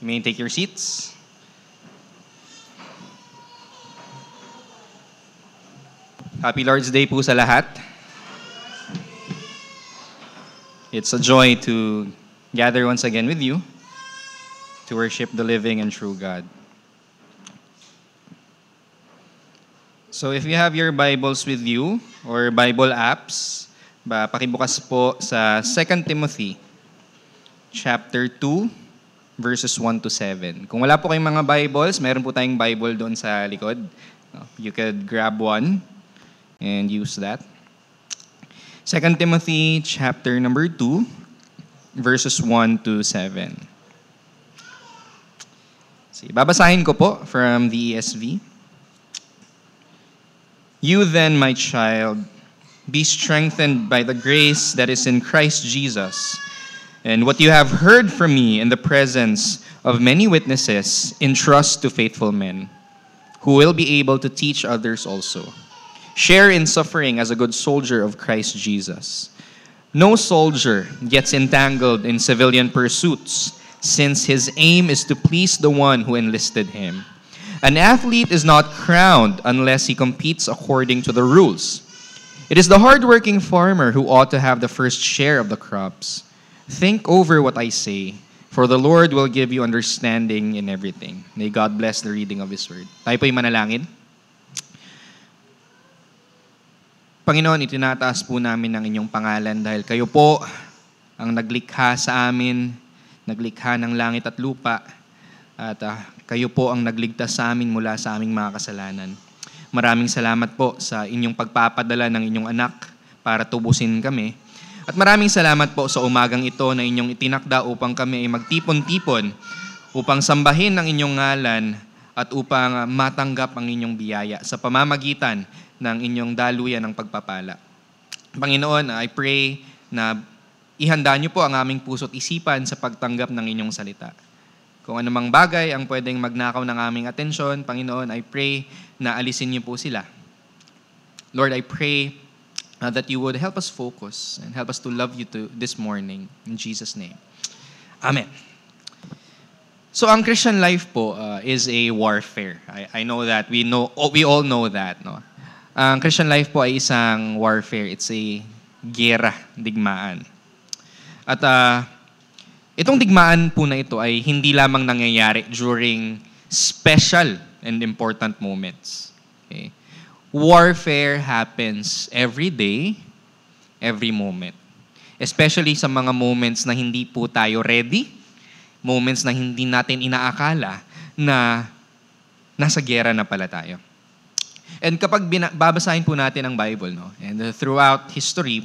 You may take your seats. Happy Lord's Day po sa lahat. It's a joy to gather once again with you to worship the living and true God. So if you have your Bibles with you or Bible apps, pakibukas po sa 2 Timothy chapter 2 verses 1 to 7. Kung wala po kayong mga Bibles, meron po tayong Bible doon sa likod. You could grab one and use that. 2 Timothy chapter number 2 verses 1 to 7. Babasahin ko po from the ESV. You then, my child, be strengthened by the grace that is in Christ Jesus. And what you have heard from me in the presence of many witnesses, entrust to faithful men, who will be able to teach others also. Share in suffering as a good soldier of Christ Jesus. No soldier gets entangled in civilian pursuits, since his aim is to please the one who enlisted him. An athlete is not crowned unless he competes according to the rules. It is the hardworking farmer who ought to have the first share of the crops. Think over what I say, for the Lord will give you understanding in everything. May God bless the reading of His Word. Tayo po'y manalangin. Panginoon, itinataas po namin ang inyong pangalan dahil kayo po ang naglikha sa amin, naglikha ng langit at lupa, at kayo po ang nagligtas sa amin mula sa aming mga kasalanan. Maraming salamat po sa inyong pagpapadala ng inyong anak para tubusin kami. At maraming salamat po sa umagang ito na inyong itinakda upang kami ay magtipon-tipon, upang sambahin ang inyong ngalan at upang matanggap ang inyong biyaya sa pamamagitan ng inyong daluyan ng pagpapala. Panginoon, I pray na ihanda niyo po ang aming puso't isipan sa pagtanggap ng inyong salita. Kung anumang bagay ang pwedeng magnakaw ng aming atensyon, Panginoon, I pray na alisin niyo po sila. Lord, I pray that you would help us focus and help us to love you this morning. In Jesus' name. Amen. So ang Christian life po is a warfare. I know that. We all know that. No? Ang Christian life po ay isang warfare. It's a giyera, digmaan. At itong digmaan po na ito ay hindi lamang nangyayari during special and important moments. Okay? Warfare happens every day, every moment. Especially sa mga moments na hindi po tayo ready, moments na hindi natin inaakala na nasa giyera na pala tayo. And kapag babasahin po natin ang Bible, no? And throughout history,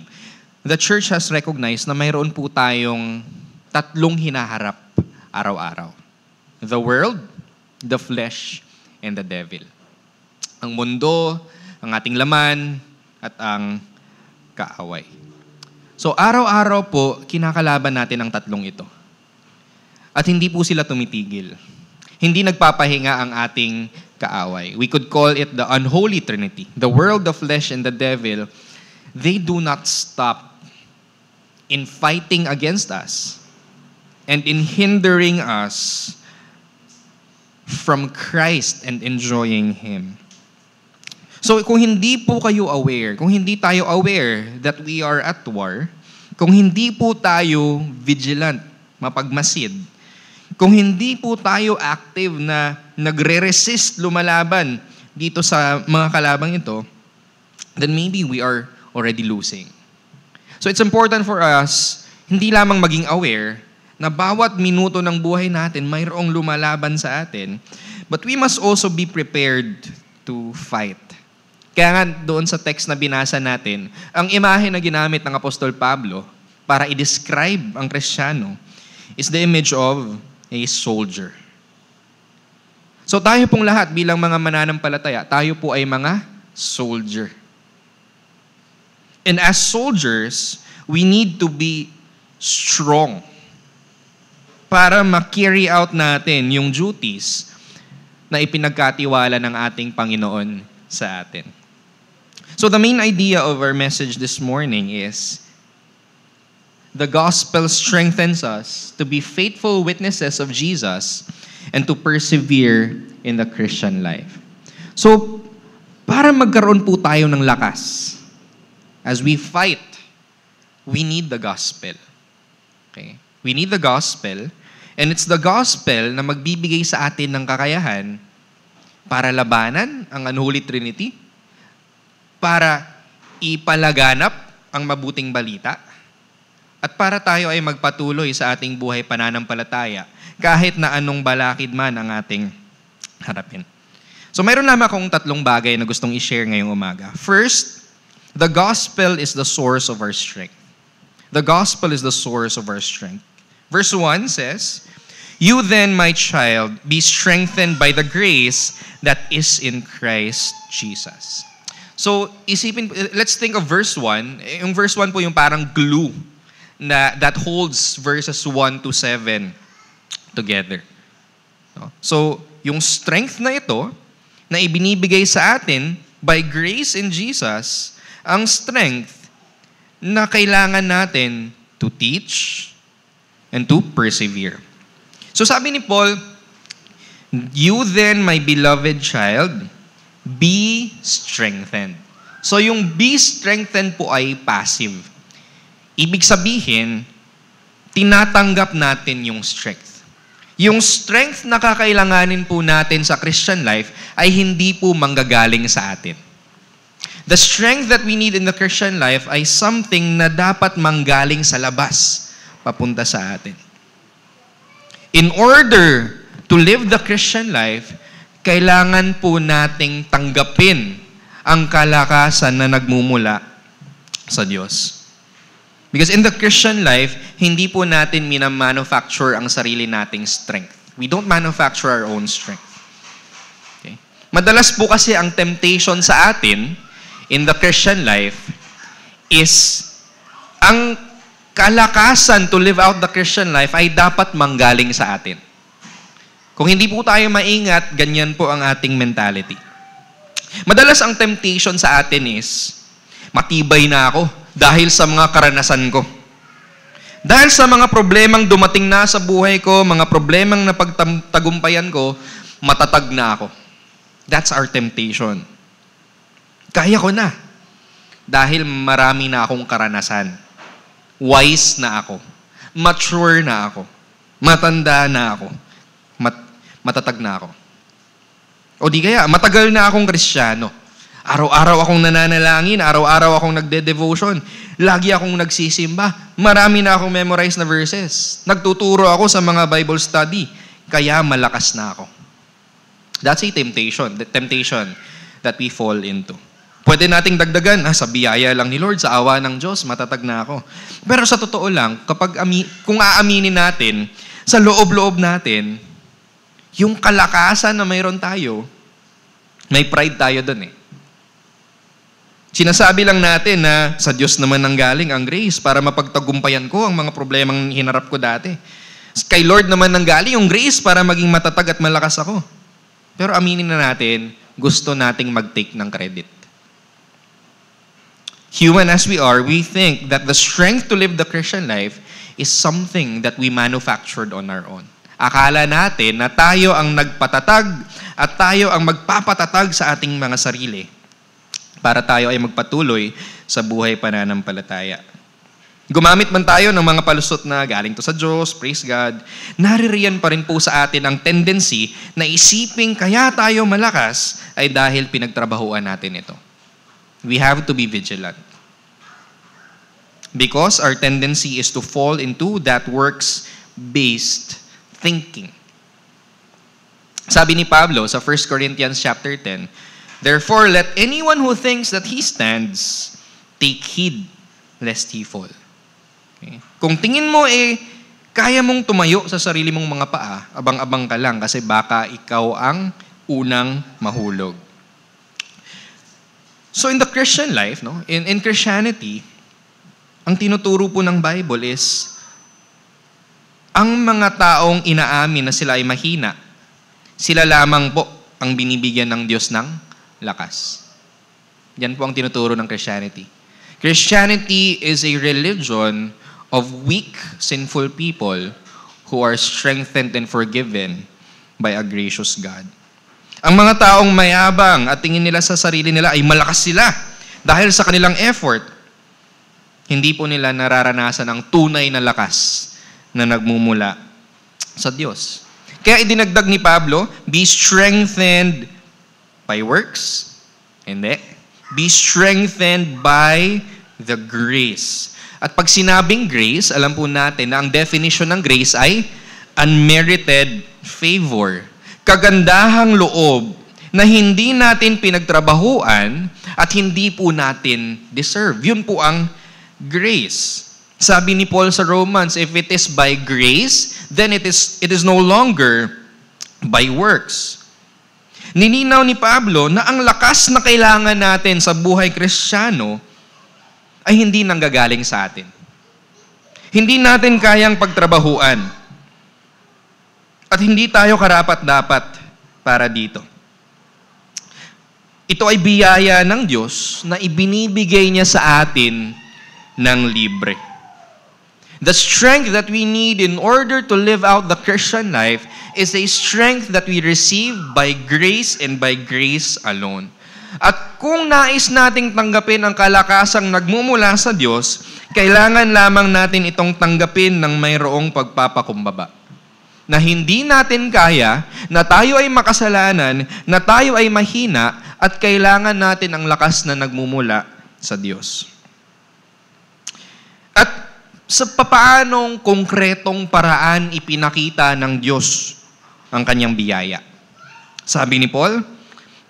the church has recognized na mayroon po tayong tatlong hinaharap araw-araw. The world, the flesh, and the devil. Ang mundo, ang ating laman, at ang kaaway. So araw-araw po, kinakalaban natin ang tatlong ito. At hindi po sila tumitigil. Hindi nagpapahinga ang ating kaaway. We could call it the unholy trinity. The world, the flesh, and the devil, they do not stop in fighting against us and in hindering us from Christ and enjoying Him. So kung hindi po kayo aware, kung hindi tayo aware that we are at war, kung hindi po tayo vigilant, mapagmasid, kung hindi po tayo active na nagre-resist, lumalaban dito sa mga kalabang ito, then maybe we are already losing. So it's important for us, hindi lamang maging aware na bawat minuto ng buhay natin mayroong lumalaban sa atin, but we must also be prepared to fight. Kaya nga doon sa text na binasa natin, ang imahe na ginamit ng Apostol Pablo para i-describe ang Kristiyano is the image of a soldier. So tayo pong lahat bilang mga mananampalataya, tayo po ay mga soldier. And as soldiers, we need to be strong para ma-carry out natin yung duties na ipinagkatiwala ng ating Panginoon sa atin. So the main idea of our message this morning is the gospel strengthens us to be faithful witnesses of Jesus and to persevere in the Christian life. So, para magkaroon po tayo ng lakas, as we fight, we need the gospel. Okay? We need the gospel, and it's the gospel na magbibigay sa atin ng kakayahan para labanan ang Unholy Trinity, para ipalaganap ang mabuting balita, at para tayo ay magpatuloy sa ating buhay pananampalataya kahit na anong balakid man ang ating harapin. So mayroon lamang akong 3 bagay na gustong i-share ngayong umaga. First, the gospel is the source of our strength. The gospel is the source of our strength. Verse 1 says, "You then, my child, be strengthened by the grace that is in Christ Jesus." So, let's think of verse 1. Yung verse 1 po yung parang glue that holds verses 1 to 7 together. So, yung strength na ito, na ibinibigay sa atin by grace in Jesus, ang strength na kailangan natin to teach and to persevere. So sabi ni Paul, "You then, my beloved child, be strengthened." So yung be strengthened po ay passive. Ibig sabihin, tinatanggap natin yung strength. Yung strength na kakailanganin po natin sa Christian life ay hindi po manggagaling sa atin. The strength that we need in the Christian life ay something na dapat manggaling sa labas, papunta sa atin. In order to live the Christian life, kailangan po nating tanggapin ang kalakasan na nagmumula sa Diyos. Because in the Christian life, hindi po natin minamanufacture ang sarili nating strength. We don't manufacture our own strength. Okay? Madalas po kasi ang temptation sa atin in the Christian life is ang kalakasan to live out the Christian life ay dapat manggaling sa atin. Kung hindi po tayo maingat, ganyan po ang ating mentality. Madalas ang temptation sa atin is, matibay na ako dahil sa mga karanasan ko. Dahil sa mga problemang dumating na sa buhay ko, mga problemang napagtagumpayan ko, matatag na ako. That's our temptation. Kaya ko na. Dahil marami na akong karanasan. Wise na ako. Mature na ako. Matanda na ako. Matatag na ako. O di kaya, matagal na akong Kristiyano. Araw-araw akong nananalangin, araw-araw akong nagde-devotion, lagi akong nagsisimba, marami na akong memorized na verses, nagtuturo ako sa mga Bible study, kaya malakas na ako. That's a temptation, the temptation that we fall into. Pwede nating dagdagan, sa biyaya lang ni Lord, sa awa ng Diyos, matatag na ako. Pero sa totoo lang, kung aaminin natin, sa loob-loob natin, yung kalakasan na mayroon tayo, may pride tayo dun eh. Sinasabi lang natin na sa Diyos naman nanggaling ang grace para mapagtagumpayan ko ang mga problemang hinarap ko dati. Kay Lord naman nanggaling yung grace para maging matatag at malakas ako. Pero aminin na natin, gusto nating mag-take ng credit. Human as we are, we think that the strength to live the Christian life is something that we manufactured on our own. Akala natin na tayo ang nagpatatag at tayo ang magpapatatag sa ating mga sarili para tayo ay magpatuloy sa buhay pananampalataya. Gumamit man tayo ng mga palusot na galing to sa Diyos, praise God, naririyan pa rin po sa atin ang tendency na isiping kaya tayo malakas ay dahil pinagtrabahuan natin ito. We have to be vigilant. Because our tendency is to fall into that works-based thinking. Sabi ni Pablo sa 1 Corinthians chapter 10, "Therefore, let anyone who thinks that he stands, take heed lest he fall." Okay? Kung tingin mo kaya mong tumayo sa sarili mong mga paa, abang-abang ka lang kasi baka ikaw ang unang mahulog. So in the Christian life, in Christianity, ang tinuturo po ng Bible is, ang mga taong inaamin na sila ay mahina, sila lamang po ang binibigyan ng Diyos ng lakas. Yan po ang tinuturo ng Christianity. Christianity is a religion of weak, sinful people who are strengthened and forgiven by a gracious God. Ang mga taong mayabang at tingin nila sa sarili nila ay malakas sila dahil sa kanilang effort, hindi po nila nararanasan ang tunay na lakas na nagmumula sa Diyos. Kaya idinagdag ni Pablo, be strengthened by works? Hindi. Be strengthened by the grace. At pag sinabing grace, alam po natin na ang definition ng grace ay unmerited favor. Kagandahang loob na hindi natin pinagtrabahuan at hindi po natin deserve. Yun po ang grace. Sabi ni Paul sa Romans, if it is by grace, then it is no longer by works. Nininaw ni Pablo na ang lakas na kailangan natin sa buhay Kristiyano ay hindi nanggagaling sa atin. Hindi natin kayang pagtrabahuan. At hindi tayo karapat-dapat para dito. Ito ay biyaya ng Diyos na ibinibigay niya sa atin ng libre. The strength that we need in order to live out the Christian life is a strength that we receive by grace and by grace alone. At kung nais nating tanggapin ang kalakasang nagmumula sa Diyos, kailangan lamang natin itong tanggapin ng mayroong pagpapakumbaba. Na hindi natin kaya, na tayo ay makasalanan, na tayo ay mahina, at kailangan natin ang lakas na nagmumula sa Diyos. At sa papaanong konkretong paraan ipinakita ng Diyos ang kanyang biyaya? Sabi ni Paul,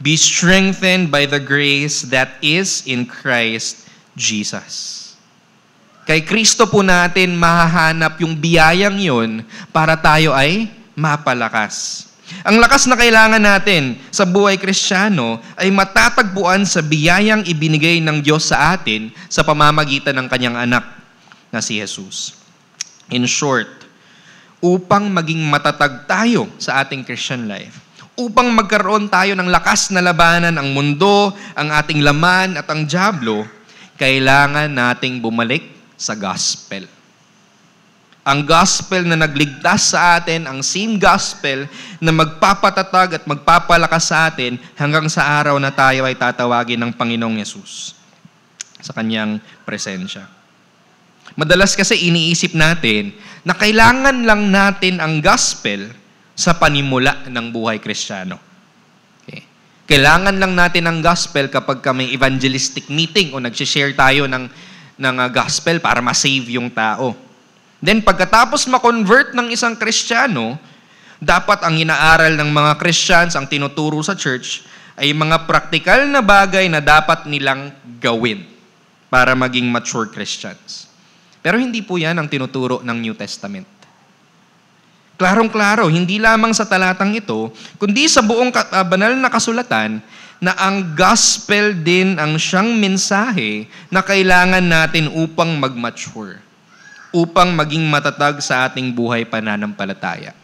be strengthened by the grace that is in Christ Jesus. Kay Kristo po natin mahahanap yung biyayang yun para tayo ay mapalakas. Ang lakas na kailangan natin sa buhay Kristiyano ay matatagpuan sa biyayang ibinigay ng Diyos sa atin sa pamamagitan ng kanyang anak na si Jesus. In short, upang maging matatag tayo sa ating Christian life, upang magkaroon tayo ng lakas na labanan ang mundo, ang ating laman at ang dyablo, kailangan nating bumalik sa gospel. Ang gospel na nagligtas sa atin, ang same gospel na magpapatatag at magpapalakas sa atin hanggang sa araw na tayo ay tatawagin ng Panginoong Yesus sa kanyang presensya. Madalas kasi iniisip natin na kailangan lang natin ang gospel sa panimula ng buhay Kristiyano. Okay. Kailangan lang natin ang gospel kapag may evangelistic meeting o nag-share tayo ng gospel para ma-save yung tao. Then pagkatapos ma-convert ng isang Kristiyano, dapat ang inaaral ng mga Christians, ang tinuturo sa church, ay mga praktikal na bagay na dapat nilang gawin para maging mature Christians. Pero hindi po yan ang tinuturo ng New Testament. Klarong-klaro, hindi lamang sa talatang ito, kundi sa buong banal na kasulatan, na ang gospel din ang siyang mensahe na kailangan natin upang mag-mature, upang maging matatag sa ating buhay pananampalataya.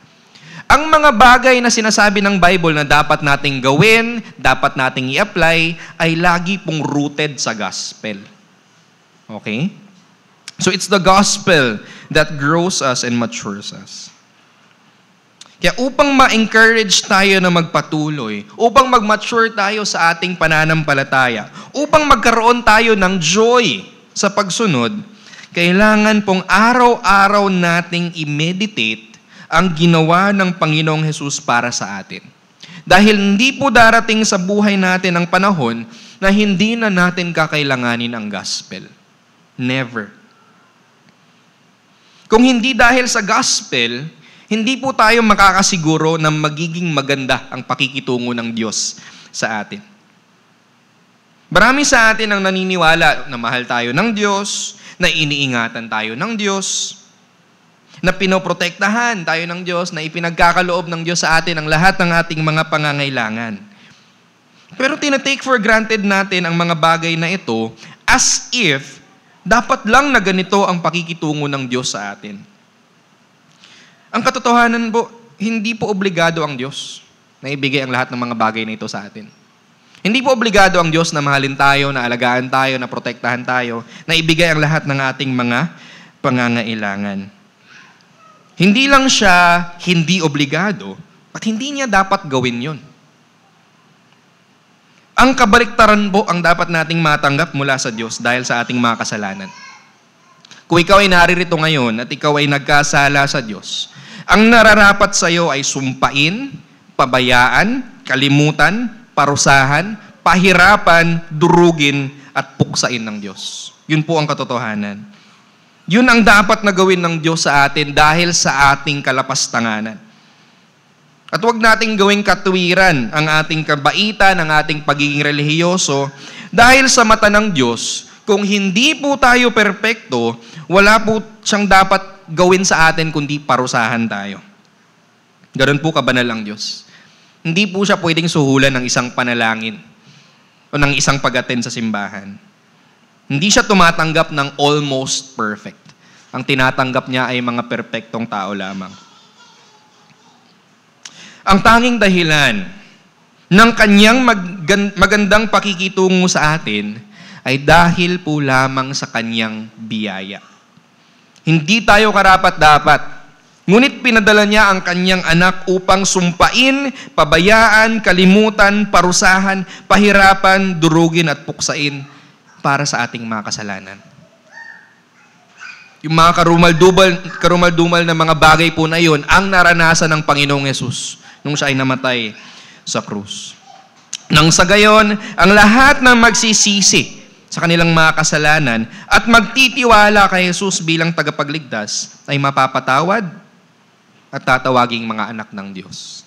Ang mga bagay na sinasabi ng Bible na dapat nating gawin, dapat nating i-apply, ay lagi pong rooted sa gospel. Okay? So it's the gospel that grows us and matures us. Kaya upang ma-encourage tayo na magpatuloy, upang mag-mature tayo sa ating pananampalataya, upang magkaroon tayo ng joy sa pagsunod, kailangan pong araw-araw nating i-meditate ang ginawa ng Panginoong Hesus para sa atin. Dahil hindi po darating sa buhay natin ang panahon na hindi na natin kakailanganin ang gospel. Never. Kung hindi dahil sa gospel, hindi po tayo makakasiguro na magiging maganda ang pakikitungo ng Diyos sa atin. Marami sa atin ang naniniwala na mahal tayo ng Diyos, na iniingatan tayo ng Diyos, na pinoprotektahan tayo ng Diyos, na ipinagkakaloob ng Diyos sa atin ang lahat ng ating mga pangangailangan. Pero tinatake for granted natin ang mga bagay na ito as if dapat lang na ganito ang pakikitungo ng Diyos sa atin. Ang katotohanan po, hindi po obligado ang Diyos na ibigay ang lahat ng mga bagay na ito sa atin. Hindi po obligado ang Diyos na mahalin tayo, na alagaan tayo, na protektahan tayo, na ibigay ang lahat ng ating mga pangangailangan. Hindi lang siya hindi obligado, at hindi niya dapat gawin yon. Ang kabaliktaran po ang dapat nating matanggap mula sa Diyos dahil sa ating mga kasalanan. Kung ikaw ay naririto ngayon at ikaw ay nagkasala sa Diyos, ang nararapat sa iyo ay sumpain, pabayaan, kalimutan, parusahan, pahirapan, durugin, at puksain ng Diyos. Yun po ang katotohanan. Yun ang dapat na gawin ng Diyos sa atin dahil sa ating kalapastanganan. At huwag nating gawing katuwiran ang ating kabaitan, ang ating pagiging relihiyoso, dahil sa mata ng Diyos, kung hindi po tayo perpekto, wala po siyang dapat gawin sa atin kundi parusahan tayo. Ganun po kabanal ang Diyos. Hindi po siya pwedeng suhulan ng isang panalangin o ng isang pag-attend sa simbahan. Hindi siya tumatanggap ng almost perfect. Ang tinatanggap niya ay mga perpektong tao lamang. Ang tanging dahilan ng kanyang magandang pakikitungo sa atin ay dahil po lamang sa kanyang biyaya. Hindi tayo karapat-dapat. Ngunit pinadala niya ang kanyang anak upang sumpain, pabayaan, kalimutan, parusahan, pahirapan, durugin at puksain para sa ating mga kasalanan. Yung mga karumal-dumal na mga bagay po na yun, ang naranasan ng Panginoong Yesus nung siya ay namatay sa krus. Nang sa gayon, ang lahat ng magsisisi sa kanilang mga kasalanan at magtitiwala kay Jesus bilang tagapagligtas ay mapapatawad at tatawaging mga anak ng Diyos.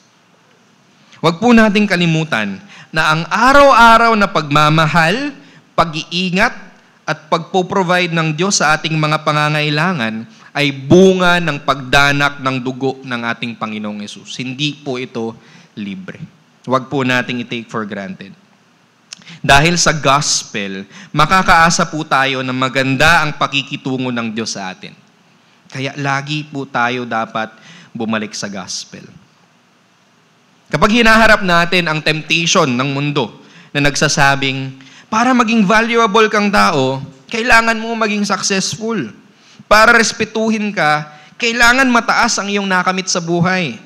Huwag po nating kalimutan na ang araw-araw na pagmamahal, pag-iingat at pagpo-provide ng Diyos sa ating mga pangangailangan ay bunga ng pagdanak ng dugo ng ating Panginoong Yesus. Hindi po ito libre. Huwag po nating i-take for granted. Dahil sa gospel, makakaasa po tayo na maganda ang pakikitungo ng Diyos sa atin. Kaya lagi po tayo dapat bumalik sa gospel. Kapag hinaharap natin ang temptation ng mundo na nagsasabing, para maging valuable kang tao, kailangan mo maging successful. Para respetuhin ka, kailangan mataas ang iyong nakamit sa buhay.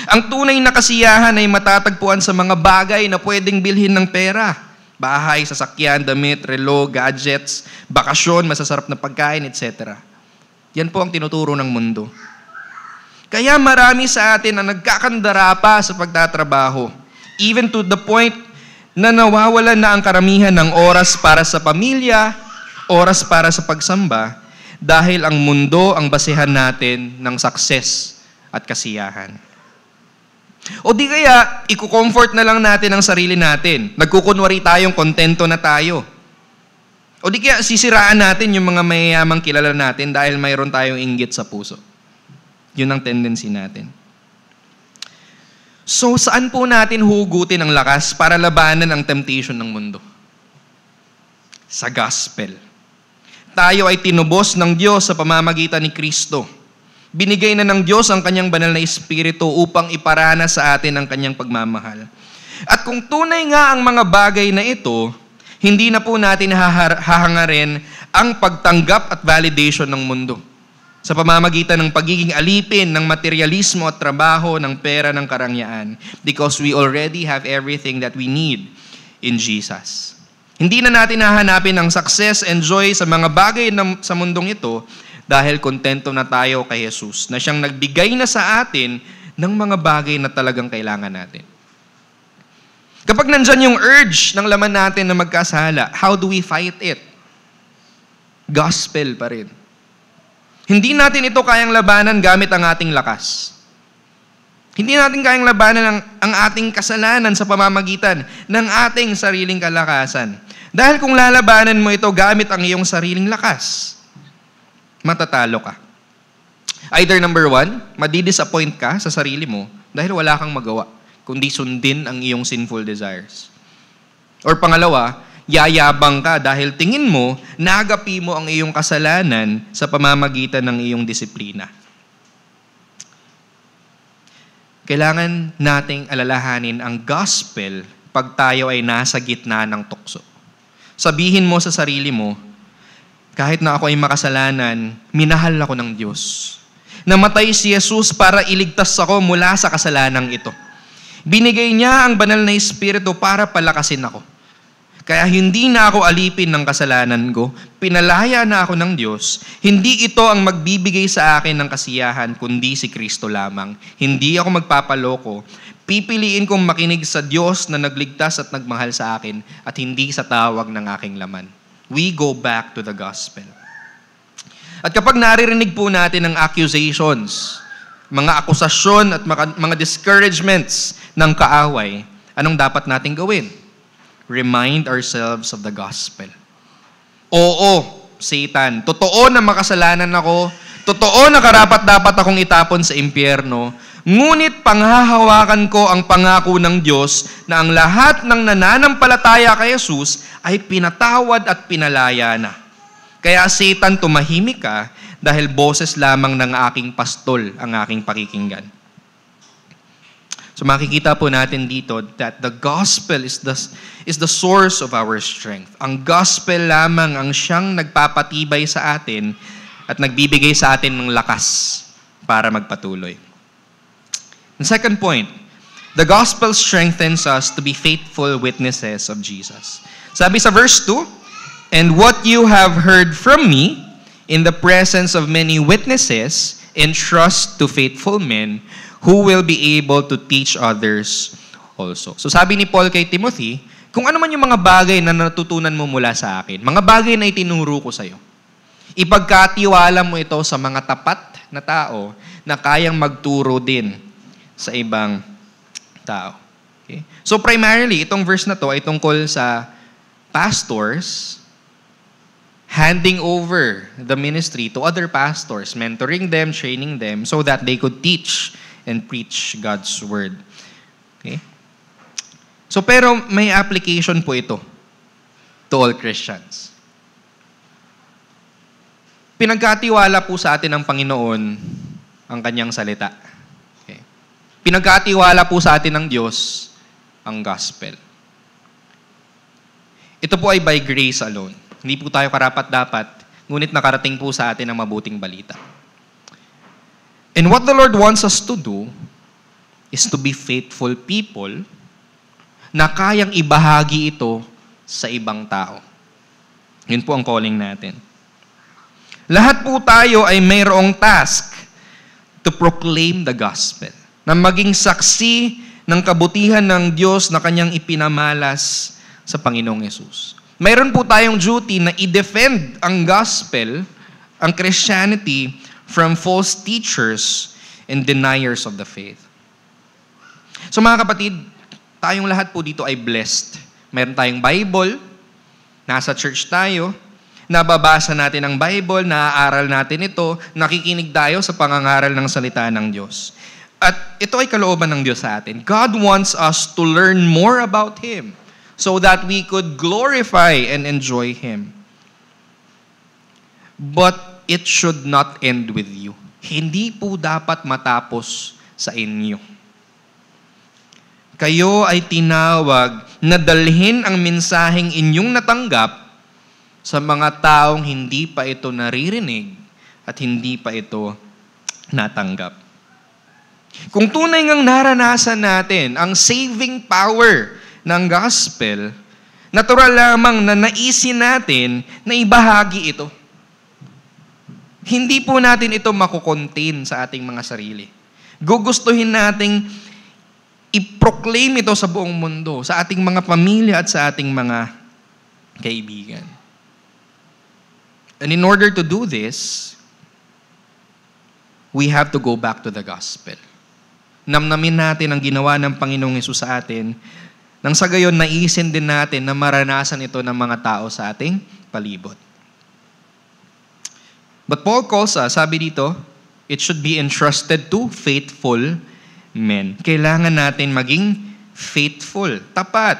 Ang tunay na kasiyahan ay matatagpuan sa mga bagay na pwedeng bilhin ng pera. Bahay, sasakyan, damit, relo, gadgets, bakasyon, masasarap na pagkain, etc. Yan po ang tinuturo ng mundo. Kaya marami sa atin ang nagkakandara pa sa pagtatrabaho. Even to the point na nawawalan na ang karamihan ng oras para sa pamilya, oras para sa pagsamba, dahil ang mundo ang basehan natin ng success at kasiyahan. O di kaya, i-comfort na lang natin ang sarili natin. Nagkukunwari tayong kontento na tayo. O di kaya, sisiraan natin yung mga mayayamang kilala natin dahil mayroon tayong inggit sa puso. Yun ang tendency natin. So, saan po natin hugutin ang lakas para labanan ang temptation ng mundo? Sa gospel. Tayo ay tinubos ng Diyos sa pamamagitan ni Kristo. Binigay na ng Diyos ang kanyang banal na Espiritu upang iparana sa atin ang kanyang pagmamahal. At kung tunay nga ang mga bagay na ito, hindi na po natin hahangarin ang pagtanggap at validation ng mundo sa pamamagitan ng pagiging alipin ng materialismo at trabaho, ng pera, ng karangyaan, because we already have everything that we need in Jesus. Hindi na natin hahanapin ang success and joy sa mga bagay sa mundong ito dahil kontento na tayo kay Jesus na siyang nagbigay na sa atin ng mga bagay na talagang kailangan natin. Kapag nandyan yung urge ng laman natin na magkasala, how do we fight it? Gospel pa rin. Hindi natin ito kayang labanan gamit ang ating lakas. Hindi natin kayang labanan ang ating kasalanan sa pamamagitan ng ating sariling kalakasan. Dahil kung lalabanan mo ito gamit ang iyong sariling lakas, matatalo ka. Either number 1, madidisappoint ka sa sarili mo dahil wala kang magawa, kundi sundin ang iyong sinful desires. Or pangalawa, yayabang ka dahil tingin mo, nagapi mo ang iyong kasalanan sa pamamagitan ng iyong disiplina. Kailangan nating alalahanin ang gospel pag tayo ay nasa gitna ng tukso. Sabihin mo sa sarili mo, kahit na ako ay makasalanan, minahal ako ng Diyos. Namatay si Jesus para iligtas ako mula sa kasalanang ito. Binigay niya ang banal na Espiritu para palakasin ako. Kaya hindi na ako alipin ng kasalanan ko, pinalaya na ako ng Diyos. Hindi ito ang magbibigay sa akin ng kasiyahan, kundi si Kristo lamang. Hindi ako magpapaloko. Pipiliin kong makinig sa Diyos na nagligtas at nagmahal sa akin at hindi sa tawag ng aking laman. We go back to the gospel. At kapag naririnig po natin ang accusations, mga akusasyon at mga discouragements ng kaaway, anong dapat nating gawin? Remind ourselves of the gospel. Oo, Satan, totoo na makasalanan ako, totoo na karapat-dapat akong itapon sa impyerno, ngunit panghahawakan ko ang pangako ng Diyos na ang lahat ng nananampalataya kay Jesus ay pinatawad at pinalaya na. Kaya Satan, tumahimik ka dahil boses lamang ng aking pastol ang aking pakikinggan. So makikita po natin dito that the gospel is the source of our strength. Ang gospel lamang ang siyang nagpapatibay sa atin at nagbibigay sa atin ng lakas para magpatuloy. The second point, the gospel strengthens us to be faithful witnesses of Jesus. Sabi sa verse 2, "And what you have heard from me in the presence of many witnesses, entrust to faithful men who will be able to teach others also." So sabi ni Paul kay Timothy, kung ano man yung mga bagay na natutunan mo mula sa akin, mga bagay na itinuro ko sa'yo, ipagkatiwala mo ito sa mga tapat na tao na kayang magturo din sa ibang tao. Okay? So primarily, itong verse na to ay tungkol sa pastors handing over the ministry to other pastors, mentoring them, training them, so that they could teach and preach God's word. Okay? So pero may application po ito to all Christians. Pinagkatiwala po sa atin ng Panginoon ang kanyang salita. Okay? Pinagkatiwala po sa atin ng Diyos ang gospel. Ito po ay by grace alone. Hindi po tayo karapat-dapat, ngunit nakarating po sa atin ang mabuting balita. And what the Lord wants us to do is to be faithful people na kayang ibahagi ito sa ibang tao. Yun po ang calling natin. Lahat po tayo ay mayroong task to proclaim the gospel, na maging saksi ng kabutihan ng Diyos na kanyang ipinamalas sa Panginoong Yesus. Mayroon po tayong duty na i-defend ang gospel, ang Christianity, from false teachers and deniers of the faith. So mga kapatid, tayong lahat po dito ay blessed. Mayroon tayong Bible, nasa church tayo, nababasa natin ang Bible, naaaral natin ito, nakikinig tayo sa pangangaral ng salita ng Diyos. At ito ay kalooban ng Diyos sa atin. God wants us to learn more about Him so that we could glorify and enjoy Him. But it should not end with you. Hindi po dapat matapos sa inyo. Kayo ay tinawag na dalhin ang mensaheng inyong natanggap sa mga taong hindi pa ito naririnig at hindi pa ito natanggap. Kung tunay ngang naranasan natin ang saving power ng gospel, natural lamang na naisin natin na ibahagi ito. Hindi po natin ito makukontain sa ating mga sarili. Gugustuhin nating i-proclaim ito sa buong mundo, sa ating mga pamilya at sa ating mga kaibigan. And in order to do this, we have to go back to the gospel. Namnamin natin ang ginawa ng Panginoong Hesus sa atin, nang sa gayon naisin din natin na maranasan ito ng mga tao sa ating palibot. But Paul calls us, sabi dito, it should be entrusted to faithful men. Kailangan natin maging faithful, tapat.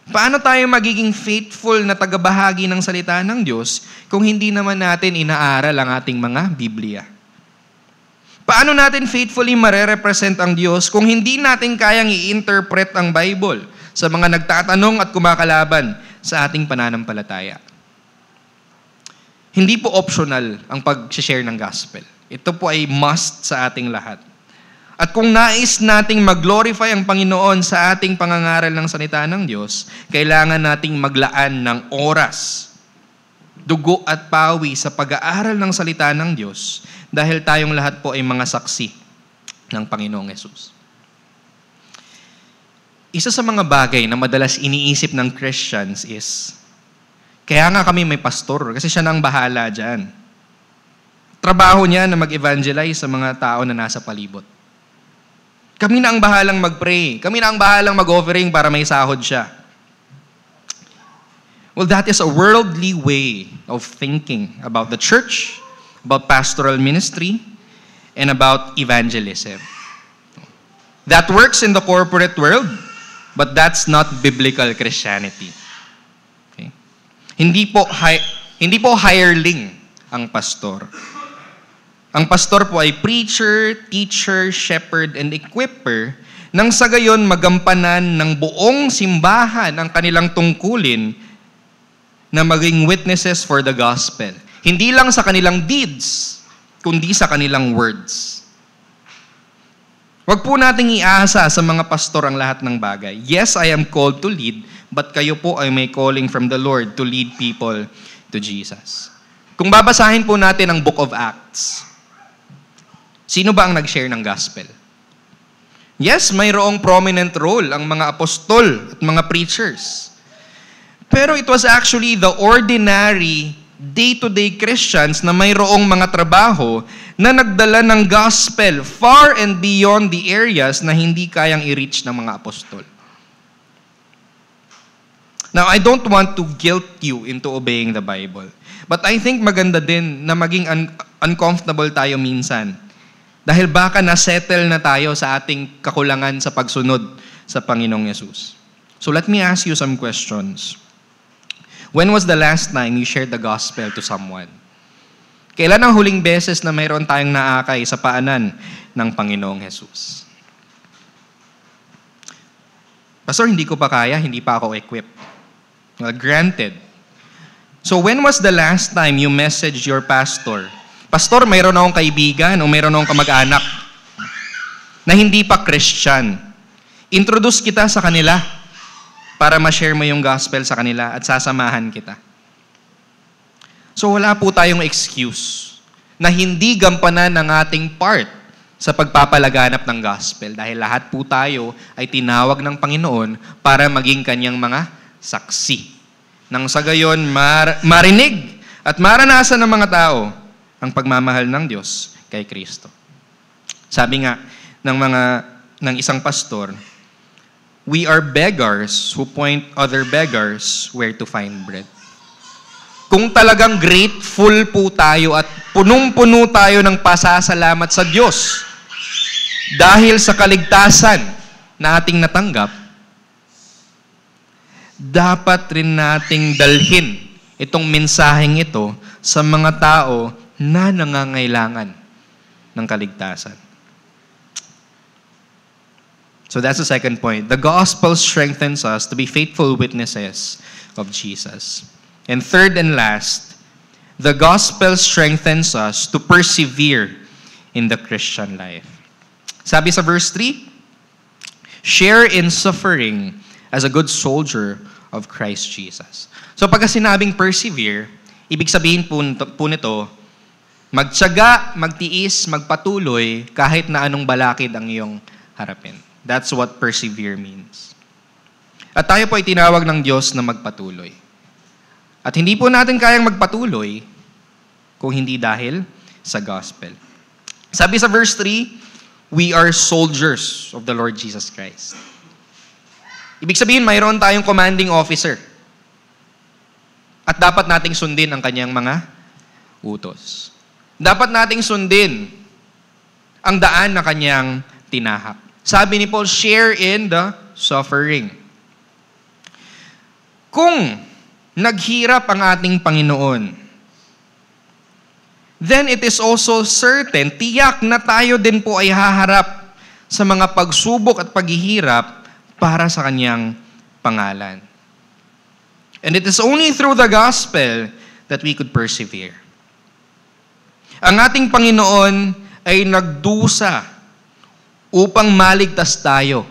Paano tayo magiging faithful na tagabahagi ng salita ng Diyos kung hindi naman natin inaaral ang ating mga Biblia? Paano natin faithfully marerepresent ang Diyos kung hindi natin kayang i-interpret ang Bible sa mga nagtatanong at kumakalaban sa ating pananampalataya? Hindi po optional ang pag-share ng gospel. Ito po ay must sa ating lahat. At kung nais nating mag-glorify ang Panginoon sa ating pangangaral ng salita ng Diyos, kailangan nating maglaan ng oras, dugo at pawi sa pag-aaral ng salita ng Diyos dahil tayong lahat po ay mga saksi ng Panginoong Hesus. Isa sa mga bagay na madalas iniisip ng Christians is, kaya nga kami may pastor kasi siya na ang bahala dyan. Trabaho niya na mag-evangelize sa mga tao na nasa palibot. Kami na ang bahalang mag-pray. Kami na ang bahalang mag-offering para may sahod siya. Well, that is a worldly way of thinking about the church, about pastoral ministry, and about evangelism. That works in the corporate world, but that's not biblical Christianity. Okay? Hindi po hireling ang pastor. Ang pastor po ay preacher, teacher, shepherd, and equiper nang sa gayon magampanan ng buong simbahan ang kanilang tungkulin na maging witnesses for the gospel. Hindi lang sa kanilang deeds, kundi sa kanilang words. Huwag po nating iasa sa mga pastor ang lahat ng bagay. Yes, I am called to lead, but kayo po ay may calling from the Lord to lead people to Jesus. Kung babasahin po natin ang Book of Acts, sino ba ang nag-share ng gospel? Yes, mayroong prominent role ang mga apostol at mga preachers. Pero it was actually the ordinary, day-to-day Christians na mayroong mga trabaho na nagdala ng gospel far and beyond the areas na hindi kayang i-reach ng mga apostol. Now, I don't want to guilt you into obeying the Bible. But I think maganda din na maging uncomfortable tayo minsan. Dahil baka na-settle na tayo sa ating kakulangan sa pagsunod sa Panginoong Yesus. So let me ask you some questions. When was the last time you shared the gospel to someone? Kailan ang huling beses na mayroon tayong naakay sa paanan ng Panginoong Hesus? Pastor, hindi ko pa kaya, hindi pa ako equipped. Well, granted. So when was the last time you messaged your pastor? Pastor, mayroon akong kaibigan o mayroon akong kamag-anak na hindi pa Christian. Introduce kita sa kanila para ma-share mo yung gospel sa kanila at sasamahan kita. So wala po tayong excuse na hindi gampanan ng ating part sa pagpapalaganap ng gospel dahil lahat po tayo ay tinawag ng Panginoon para maging kanyang mga saksi. Nang sa gayon marinig at maranasan ng mga tao ang pagmamahal ng Diyos kay Kristo. Sabi nga ng isang pastor, we are beggars who point other beggars where to find bread. Kung talagang grateful po tayo at punong-puno tayo ng pasasalamat sa Diyos dahil sa kaligtasan na ating natanggap, dapat rin nating dalhin itong mensaheng ito sa mga tao na nangangailangan ng kaligtasan. So that's the second point. The gospel strengthens us to be faithful witnesses of Jesus. And third and last, the gospel strengthens us to persevere in the Christian life. Sabi sa verse 3, share in suffering as a good soldier of Christ Jesus. So pagka sinabing persevere, ibig sabihin po nito, magtiyaga, magtiis, magpatuloy, kahit na anong balakid ang iyong harapin. That's what persevere means. At tayo po ay tinawag ng Diyos na magpatuloy. At hindi po natin kayang magpatuloy kung hindi dahil sa gospel. Sabi sa verse 3, we are soldiers of the Lord Jesus Christ. Ibig sabihin, mayroon tayong commanding officer. At dapat nating sundin ang kanyang mga utos. Dapat nating sundin ang daan na kanyang tinahak. Sabi ni Paul, share in the suffering. Kung naghirap ang ating Panginoon, then it is also certain, tiyak na tayo din po ay haharap sa mga pagsubok at paghihirap para sa kanyang pangalan. And it is only through the gospel that we could persevere. Ang ating Panginoon ay nagdusa upang maligtas tayo.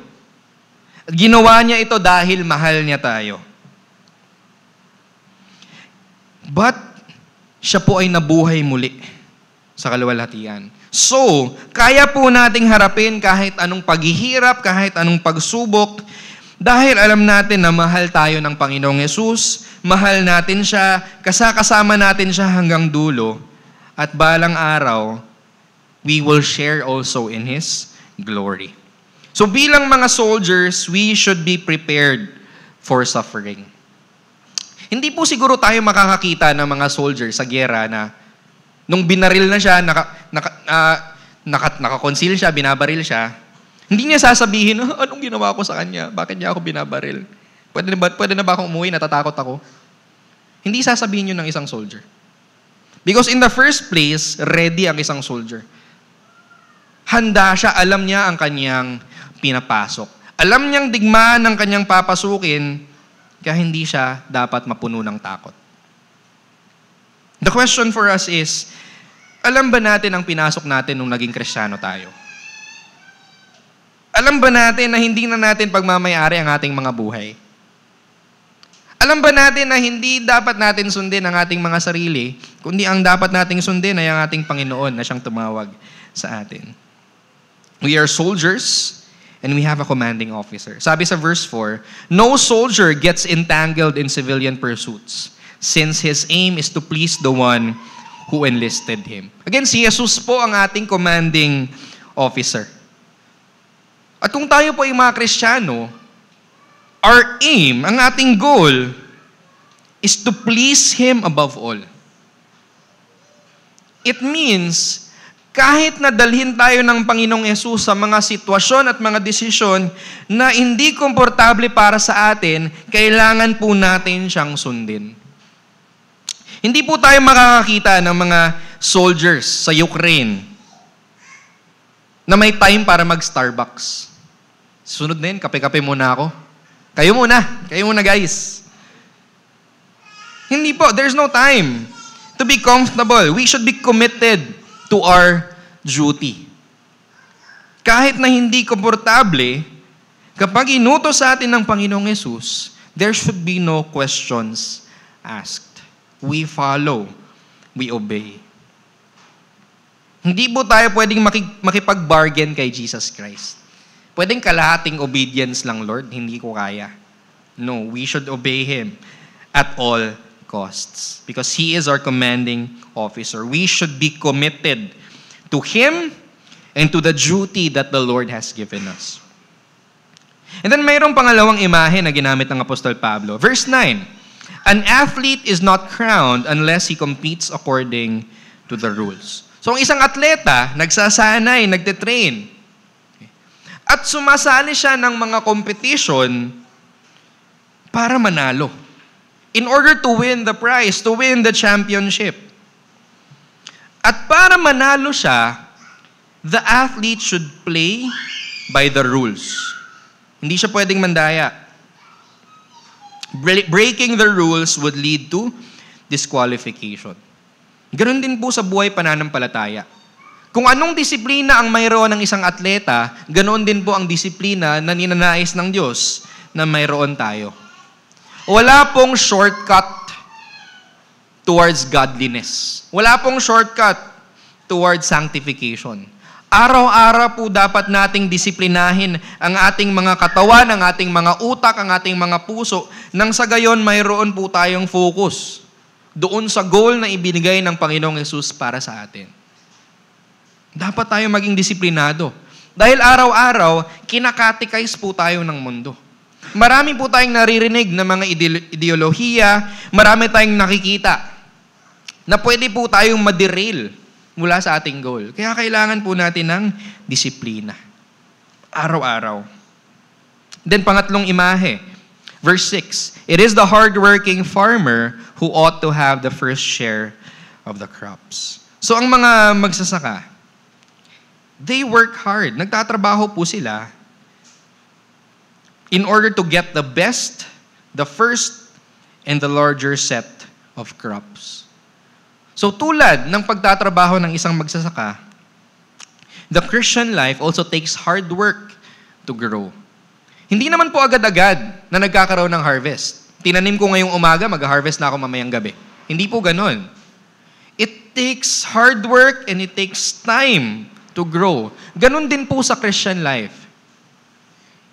At ginawa niya ito dahil mahal niya tayo. But, siya po ay nabuhay muli sa kaluwalhatian. So, kaya po nating harapin kahit anong paghihirap, kahit anong pagsubok, dahil alam natin na mahal tayo ng Panginoong Yesus, mahal natin siya, kasama natin siya hanggang dulo, at balang araw, we will share also in His glory. So bilang mga soldiers, we should be prepared for suffering. Hindi po siguro tayo makakakita ng mga soldiers sa gyera na nung binaril na siya, naka-conceal siya, binabaril siya, hindi niya sasabihin, anong ginawa ko sa kanya? Bakit niya ako binabaril? Pwede na ba akong umuwi? Natatakot ako. Hindi sasabihin yun ng isang soldier. Because in the first place, ready ang isang soldier. Handa siya, alam niya ang kanyang pinapasok. Alam niyang digmaan ng kanyang papasukin, kaya hindi siya dapat mapuno ng takot. The question for us is, alam ba natin ang pinasok natin nung naging Kristiyano tayo? Alam ba natin na hindi na natin pagmamayari ang ating mga buhay? Alam ba natin na hindi dapat natin sundin ang ating mga sarili, kundi ang dapat nating sundin ay ang ating Panginoon na siyang tumawag sa atin? We are soldiers and we have a commanding officer. Sabi sa verse 4, no soldier gets entangled in civilian pursuits, since his aim is to please the one who enlisted him. Again, si Jesus po ang ating commanding officer. At kung tayo po ay mga Kristiyano, our aim, ang ating goal, is to please Him above all. It means, kahit na dalhin tayo ng Panginoong Yesus sa mga sitwasyon at mga desisyon na hindi komportable para sa atin, kailangan po natin siyang sundin. Hindi po tayo makakakita ng mga soldiers sa Ukraine na may time para mag-Starbucks. Sunod na yun, kape-kape muna ako. Kayo muna guys. Hindi po, there's no time to be comfortable. We should be committed to our duty. Kahit na hindi komportable, kapag inutos sa atin ng Panginoong Yesus, there should be no questions asked. We follow, we obey. Hindi po tayo pwedeng makipag-bargain kay Jesus Christ. Pwedeng kalahating obedience lang, Lord, hindi ko kaya. No, we should obey Him at all costs because He is our commanding officer. We should be committed to Him and to the duty that the Lord has given us. And then mayroong pangalawang imahe na ginamit ng Apostol Pablo. Verse 9, an athlete is not crowned unless he competes according to the rules. So ang isang atleta, nagsasanay, nagtitrain, at sumasali siya ng mga competition para manalo. In order to win the prize, to win the championship. At para manalo siya, the athlete should play by the rules. Hindi siya pwedeng mandaya. Breaking the rules would lead to disqualification. Ganon din po sa buhay pananampalataya. Kung anong disiplina ang mayroon ng isang atleta, ganoon din po ang disiplina na ninanais ng Diyos na mayroon tayo. Wala pong shortcut towards godliness. Wala pong shortcut towards sanctification. Araw-araw po dapat nating disiplinahin ang ating mga katawan, ang ating mga utak, ang ating mga puso, nang sa gayon mayroon po tayong focus doon sa goal na ibinigay ng Panginoong Yesus para sa atin. Dapat tayo maging disiplinado. Dahil araw-araw, kinakatikais po tayo ng mundo. Marami po tayong naririnig na mga ideolohiya, marami tayong nakikita na pwede po tayong maderail mula sa ating goal. Kaya kailangan po natin ng disiplina. Araw-araw. Then pangatlong imahe, verse 6, it is the hardworking farmer who ought to have the first share of the crops. So ang mga magsasaka, they work hard. Nagtatrabaho po sila in order to get the best, the first, and the larger set of crops. So tulad ng pagtatrabaho ng isang magsasaka, the Christian life also takes hard work to grow. Hindi naman po agad-agad na nagkakaroon ng harvest. Tinanim ko ngayong umaga, mag-harvest na ako mamayang gabi. Hindi po ganun. It takes hard work and it takes time to grow. Ganun din po sa Christian life.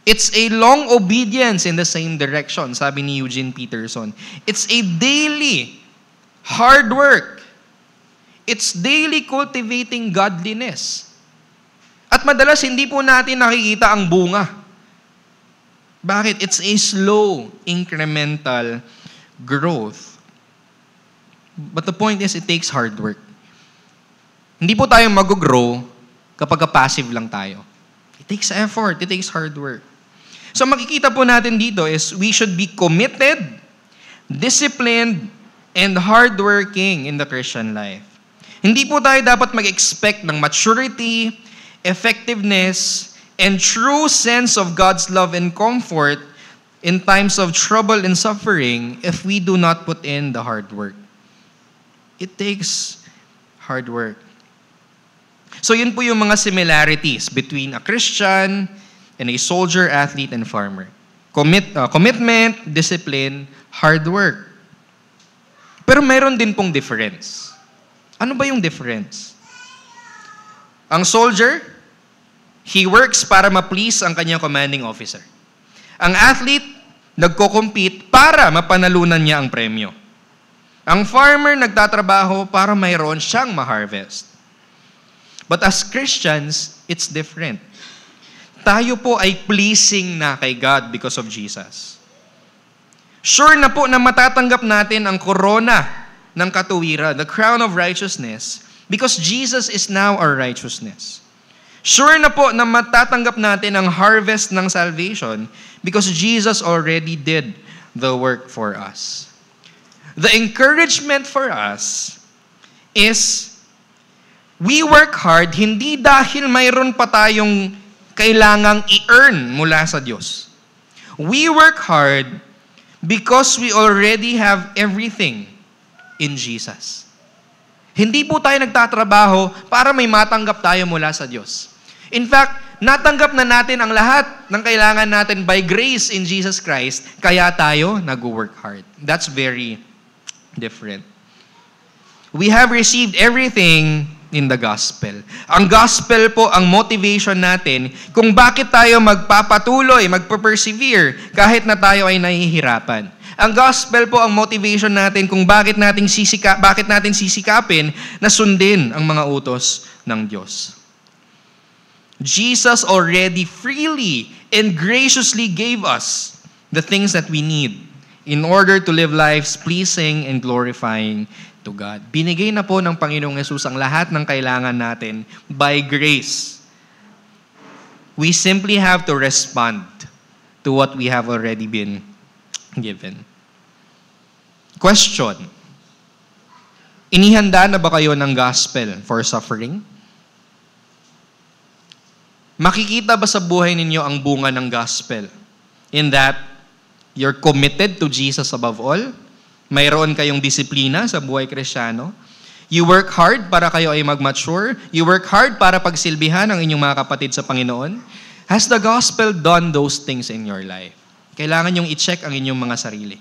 It's a long obedience in the same direction, sabi ni Eugene Peterson. It's a daily hard work. It's daily cultivating godliness. At madalas hindi po natin nakikita ang bunga. Bakit? It's a slow, incremental growth. But the point is, it takes hard work. Hindi po tayo mag-grow kapag passive lang tayo. It takes effort. It takes hard work. So makikita po natin dito is we should be committed, disciplined, and hardworking in the Christian life. Hindi po tayo dapat mag-expect ng maturity, effectiveness, and true sense of God's love and comfort in times of trouble and suffering if we do not put in the hard work. It takes hard work. So yun po yung mga similarities between a Christian and a soldier, athlete, and farmer. Commitment, discipline, hard work. Pero meron din pong difference. Ano ba yung difference? Ang soldier, he works para ma-please ang kanyang commanding officer. Ang athlete, nagko-compete para mapanalunan niya ang premyo. Ang farmer, nagtatrabaho para mayroon siyang ma-harvest. But as Christians, it's different. Tayo po ay pleasing na kay God because of Jesus. Sure na po na matatanggap natin ang corona ng katuwiran, the crown of righteousness, because Jesus is now our righteousness. Sure na po na matatanggap natin ang harvest ng salvation because Jesus already did the work for us. The encouragement for us is we work hard hindi dahil mayroon pa tayong kailangang i-earn mula sa Diyos. We work hard because we already have everything in Jesus. Hindi po tayo nagtatrabaho para may matanggap tayo mula sa Diyos. In fact, natanggap na natin ang lahat ng kailangan natin by grace in Jesus Christ, kaya tayo nag-work hard. That's very different. We have received everything in the gospel. Ang gospel po ang motivation natin kung bakit tayo magpapatuloy, magpe-persevere kahit na tayo ay nahihirapan. Ang gospel po ang motivation natin kung bakit natin sisikapin na sundin ang mga utos ng Diyos. Jesus already freely and graciously gave us the things that we need in order to live lives pleasing and glorifying to God. Binigay na po ng Panginoong Hesus ang lahat ng kailangan natin by grace. We simply have to respond to what we have already been given. Question. Inihanda na ba kayo ng gospel for suffering? Makikita ba sa buhay ninyo ang bunga ng gospel? In that, you're committed to Jesus above all? Mayroon kayong disiplina sa buhay Kristiyano? You work hard para kayo ay mag-mature? You work hard para pagsilbihan ang inyong mga kapatid sa Panginoon? Has the gospel done those things in your life? Kailangan nyong i-check ang inyong mga sarili.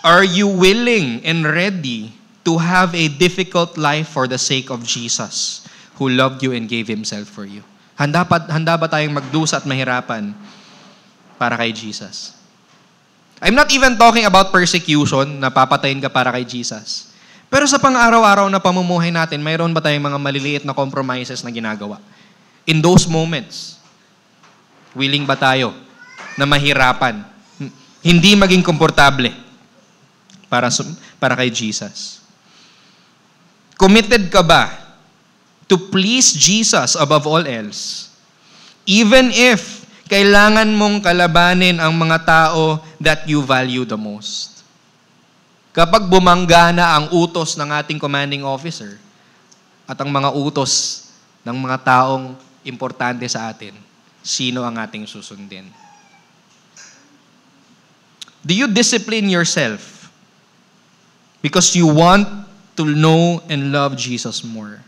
Are you willing and ready to have a difficult life for the sake of Jesus, who loved you and gave Himself for you? Handa ba tayong magdusa at mahirapan para kay Jesus? I'm not even talking about persecution, na papatayin ka para kay Jesus. Pero sa pang-araw-araw na pamumuhay natin, mayroon ba tayong mga maliliit na compromises na ginagawa? In those moments, willing ba tayo na mahirapan? Hindi maging komportable para kay Jesus? Committed ka ba to please Jesus above all else? Even if kailangan mong kalabanin ang mga tao that you value the most. Kapag bumangga na ang utos ng ating commanding officer at ang mga utos ng mga taong importante sa atin, sino ang ating susundin? Do you discipline yourself Because you want to know and love Jesus more.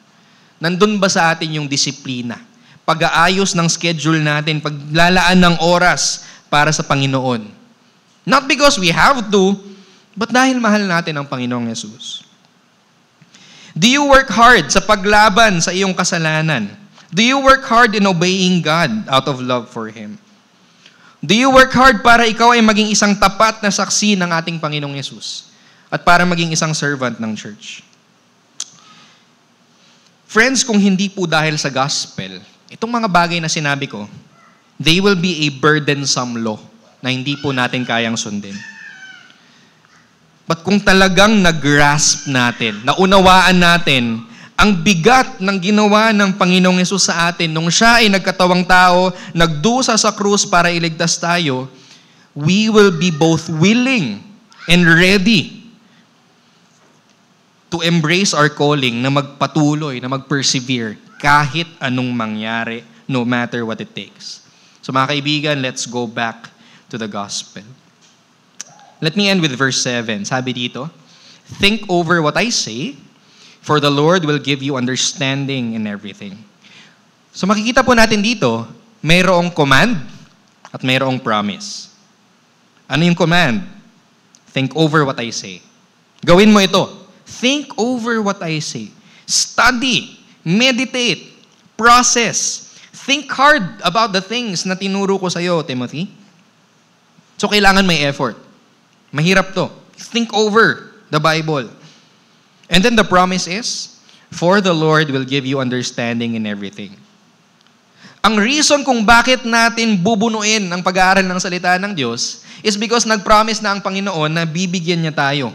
Nandun ba sa atin yung disiplina? Pag-aayos ng schedule natin, paglalaan ng oras para sa Panginoon. Not because we have to, but dahil mahal natin ang Panginoong Yesus. Do you work hard sa paglaban sa iyong kasalanan? Do you work hard in obeying God out of love for Him? Do you work hard para ikaw ay maging isang tapat na saksi ng ating Panginoong Yesus? At para maging isang servant ng church? Friends, kung hindi po dahil sa gospel, itong mga bagay na sinabi ko, they will be a burdensome law na hindi po natin kayang sundin. But kung talagang nag-grasp natin, naunawaan natin ang bigat ng ginawa ng Panginoong Yesus sa atin nung siya ay nagkatawang tao, nagdusa sa krus para iligtas tayo, we will be both willing and ready to embrace our calling na magpatuloy, na mag-persevere kahit anong mangyari, no matter what it takes. So mga kaibigan, let's go back to the gospel. Let me end with verse 7. Sabi dito, think over what I say, for the Lord will give you understanding in everything. So makikita po natin dito, mayroong command at mayroong promise. Ano yung command? Think over what I say. Gawin mo ito. Think over what I say. Study, meditate, process. Think hard about the things na tinuro ko sa iyo, Timothy. So kailangan may effort. Mahirap to. Think over the Bible. And then the promise is, for the Lord will give you understanding in everything. Ang reason kung bakit natin bubunuin ang pag-aaral ng salita ng Diyos is because nag-promise na ang Panginoon na bibigyan niya tayo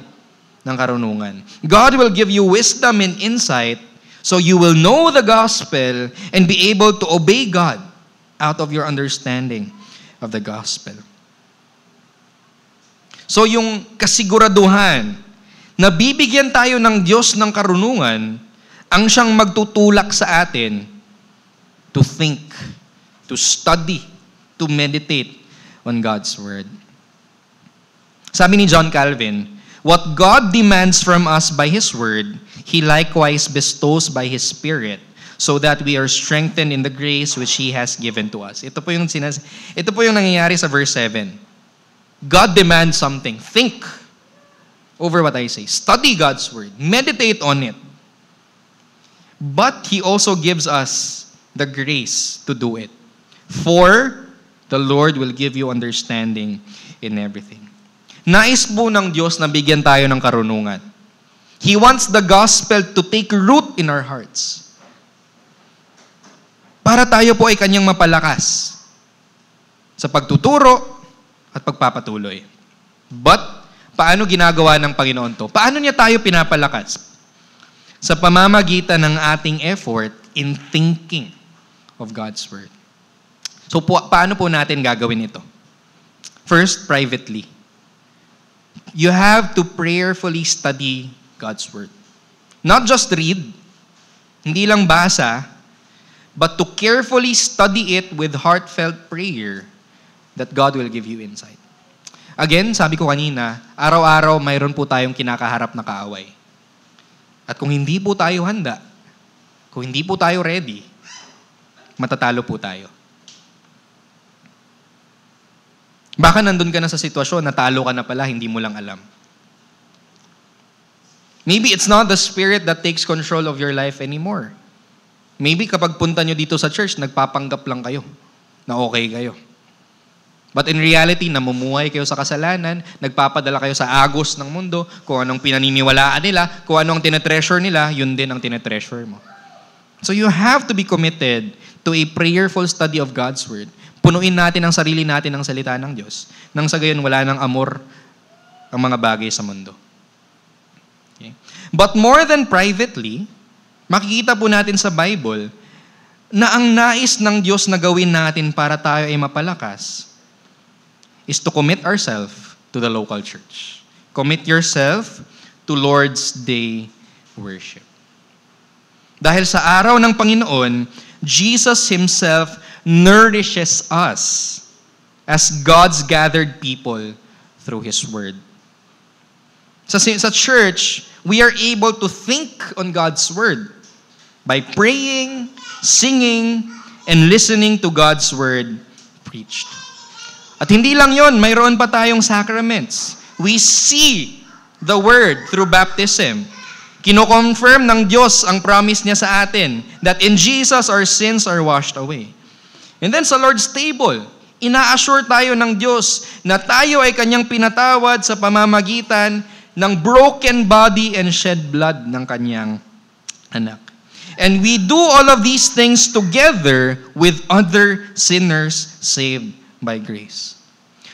ng karunungan. God will give you wisdom and insight so you will know the gospel and be able to obey God out of your understanding of the gospel. So yung kasiguraduhan na bibigyan tayo ng Diyos ng karunungan, ang siyang magtutulak sa atin to think, to study, to meditate on God's Word. Sabi ni John Calvin, what God demands from us by His Word, He likewise bestows by His Spirit, so that we are strengthened in the grace which He has given to us. Ito po yung nangyayari sa verse 7. God demands something. Think over what I say. Study God's Word. Meditate on it. But He also gives us the grace to do it. For the Lord will give you understanding in everything. Nais po ng Diyos na bigyan tayo ng karunungan. He wants the gospel to take root in our hearts. Para tayo po ay kanyang mapalakas sa pagtuturo at pagpapatuloy. But, paano ginagawa ng Panginoon to? Paano niya tayo pinapalakas? Sa pamamagitan ng ating effort in thinking of God's Word. So, paano po natin gagawin ito? First, privately. You have to prayerfully study God's Word. Not just read, hindi lang basa, but to carefully study it with heartfelt prayer that God will give you insight. Again, sabi ko kanina, araw-araw mayroon po tayong kinakaharap na kaaway. At kung hindi po tayo handa, kung hindi po tayo ready, matatalo po tayo. Baka nandun ka na sa sitwasyon, natalo ka na pala, hindi mo lang alam. Maybe it's not the Spirit that takes control of your life anymore. Maybe kapag punta nyo dito sa church, nagpapanggap lang kayo na okay kayo. But in reality, namumuhay kayo sa kasalanan, nagpapadala kayo sa agos ng mundo, kung anong pinaniniwalaan nila, kung anong tinetreasure nila, yun din ang tinetreasure mo. So you have to be committed to a prayerful study of God's Word. Punuin natin ang sarili natin ng salita ng Diyos. Nang sa gayon, wala ng amor ang mga bagay sa mundo. Okay? But more than privately, makikita po natin sa Bible na ang nais ng Diyos na gawin natin para tayo ay mapalakas is to commit ourselves to the local church. Commit yourself to Lord's Day worship. Dahil sa araw ng Panginoon, Jesus Himself nourishes us as God's gathered people through His Word. Sa church, we are able to think on God's Word by praying, singing, and listening to God's Word preached. At hindi lang yon, mayroon pa tayong sacraments. We see the Word through baptism. Kino-confirm ng Diyos ang promise niya sa atin that in Jesus our sins are washed away. And then sa Lord's table, ina-assure tayo ng Diyos na tayo ay Kanyang pinatawad sa pamamagitan ng broken body and shed blood ng Kanyang anak. And we do all of these things together with other sinners saved by grace.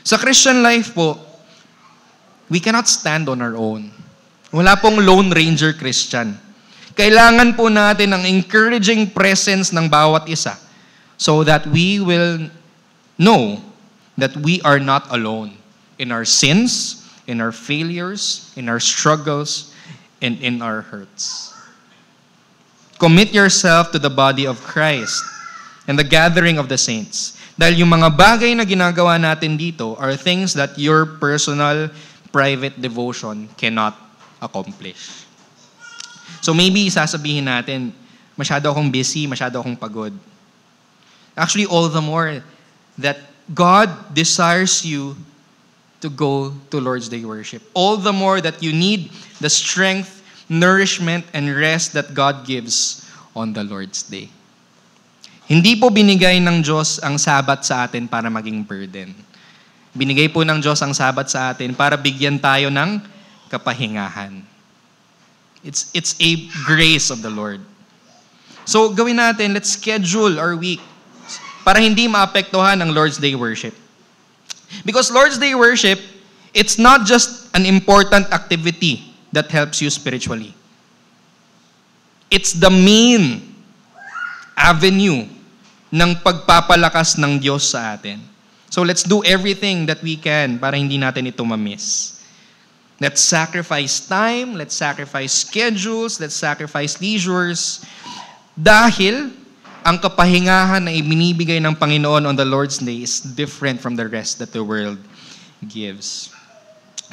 Sa Christian life po, we cannot stand on our own. Wala pong Lone Ranger Christian. Kailangan po natin ang encouraging presence ng bawat isa so that we will know that we are not alone in our sins, in our failures, in our struggles, and in our hurts. Commit yourself to the body of Christ and the gathering of the saints. Dahil yung mga bagay na ginagawa natin dito are things that your personal, private devotion cannot accomplish. So maybe sasabihin natin, masyado akong busy, masyado akong pagod. Actually, all the more that God desires you to go to Lord's Day worship. All the more that you need the strength, nourishment, and rest that God gives on the Lord's Day. Hindi po binigay ng Diyos ang Sabat sa atin para maging burden. Binigay po ng Diyos ang Sabat sa atin para bigyan tayo ng kapahingahan. It's a grace of the Lord. So gawin natin, let's schedule our week para hindi maapektuhan ang Lord's Day worship. Because Lord's Day worship, it's not just an important activity that helps you spiritually. It's the main avenue ng pagpapalakas ng Diyos sa atin. So let's do everything that we can para hindi natin ito ma-miss. Let's sacrifice time, let's sacrifice schedules, let's sacrifice leisures. Dahil ang kapahingahan na ibinibigay ng Panginoon on the Lord's Day is different from the rest that the world gives.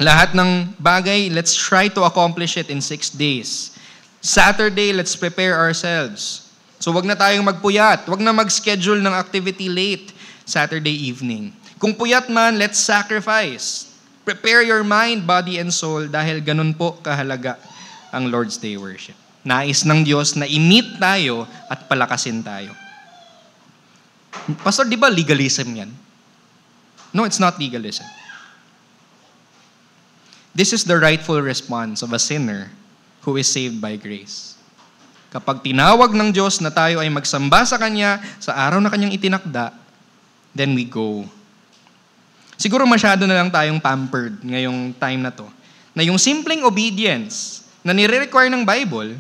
Lahat ng bagay, let's try to accomplish it in 6 days. Saturday, let's prepare ourselves. So wag na tayong magpuyat, wag na mag-schedule ng activity late Saturday evening. Kung puyat man, let's sacrifice. Prepare your mind, body, and soul dahil ganun po kahalaga ang Lord's Day worship. Nais ng Diyos na i-meet tayo at palakasin tayo. Pastor, di ba legalism yan? No, it's not legalism. This is the rightful response of a sinner who is saved by grace. Kapag tinawag ng Diyos na tayo ay magsamba sa Kanya sa araw na Kanyang itinakda, then we go. Siguro masyado na lang tayong pampered ngayong time na to, na yung simpleng obedience na nire-require ng Bible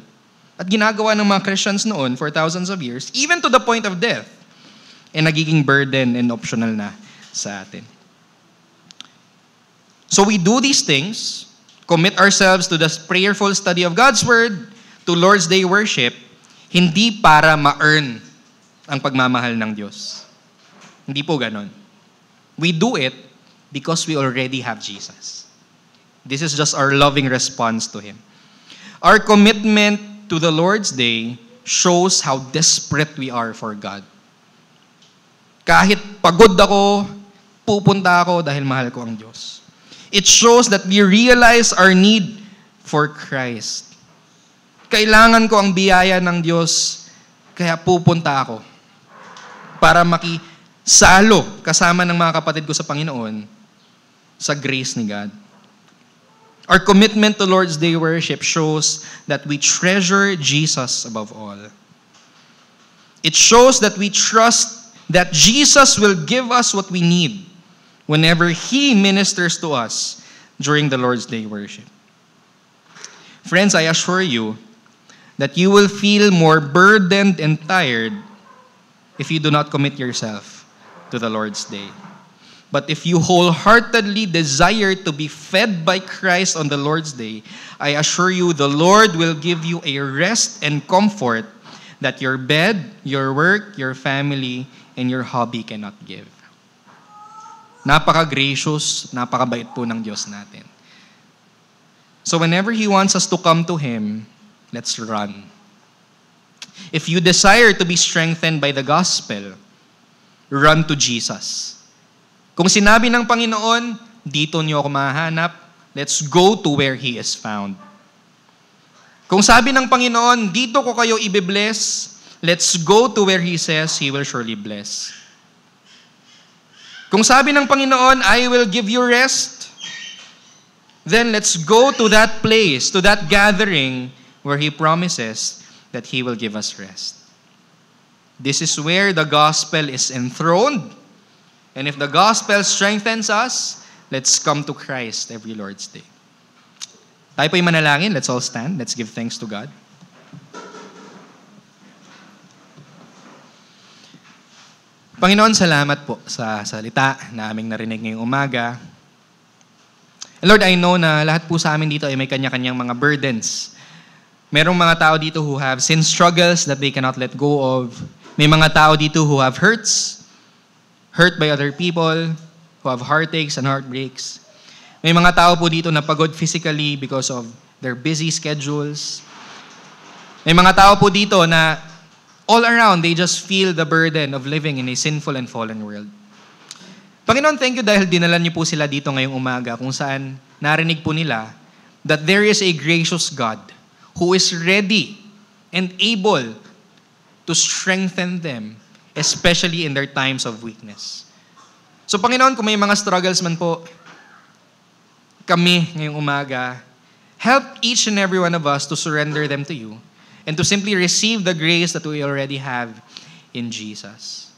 at ginagawa ng mga Christians noon for thousands of years, even to the point of death, nagiging burden and optional na sa atin. So we do these things, commit ourselves to the prayerful study of God's Word, to Lord's Day worship, hindi para ma-earn ang pagmamahal ng Diyos. Hindi po ganon. We do it because we already have Jesus. This is just our loving response to Him. Our commitment to the Lord's Day shows how desperate we are for God. Kahit pagod ako, pupunta ako dahil mahal ko ang Diyos. It shows that we realize our need for Christ. Kailangan ko ang biyaya ng Diyos, kaya pupunta ako para makisalo kasama ng mga kapatid ko sa Panginoon sa grace ni God. Our commitment to Lord's Day worship shows that we treasure Jesus above all. It shows that we trust that Jesus will give us what we need whenever He ministers to us during the Lord's Day worship. Friends, I assure you that you will feel more burdened and tired if you do not commit yourself to the Lord's Day. But if you wholeheartedly desire to be fed by Christ on the Lord's Day, I assure you the Lord will give you a rest and comfort that your bed, your work, your family, and your hobby cannot give. Napaka-gracious, napakabait po ng Diyos natin. So whenever He wants us to come to Him, let's run. If you desire to be strengthened by the gospel, run to Jesus. Kung sinabi ng Panginoon, dito niyo ako mahanap, let's go to where He is found. Kung sabi ng Panginoon, dito ko kayo ibibless, let's go to where He says He will surely bless. Kung sabi ng Panginoon, I will give you rest, then let's go to that place, to that gathering where He promises that He will give us rest. This is where the gospel is enthroned. And if the gospel strengthens us, let's come to Christ every Lord's Day. Tayo po'y manalangin. Let's all stand. Let's give thanks to God. Panginoon, salamat po sa salita na aming narinig ngayong umaga. And Lord, I know na lahat po sa amin dito ay may kanya-kanyang mga burdens. Merong mga tao dito who have sin struggles that they cannot let go of. May mga tao dito who have hurt by other people, who have heartaches and heartbreaks. May mga tao po dito na pagod physically because of their busy schedules. May mga tao po dito na all around, they just feel the burden of living in a sinful and fallen world. Panginoon, thank you dahil dinala niyo po sila dito ngayong umaga kung saan narinig po nila that there is a gracious God who is ready and able to strengthen them, especially in their times of weakness. So Panginoon, kung may mga struggles man po kami ngayong umaga, help each and every one of us to surrender them to you and to simply receive the grace that we already have in Jesus.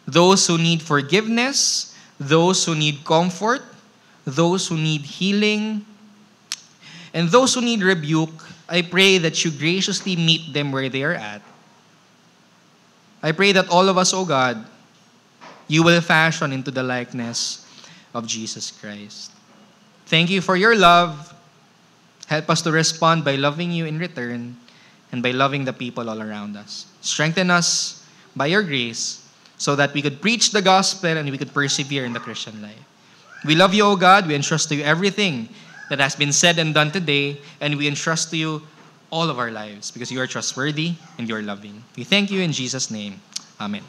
Those who need forgiveness, those who need comfort, those who need healing, and those who need rebuke, I pray that you graciously meet them where they are at. I pray that all of us, O God, you will fashion into the likeness of Jesus Christ. Thank you for your love. Help us to respond by loving you in return and by loving the people all around us. Strengthen us by your grace so that we could preach the gospel and we could persevere in the Christian life. We love you, O God. We entrust to you everything that has been said and done today, and we entrust to you all of our lives because you are trustworthy and you are loving. We thank you in Jesus' name. Amen.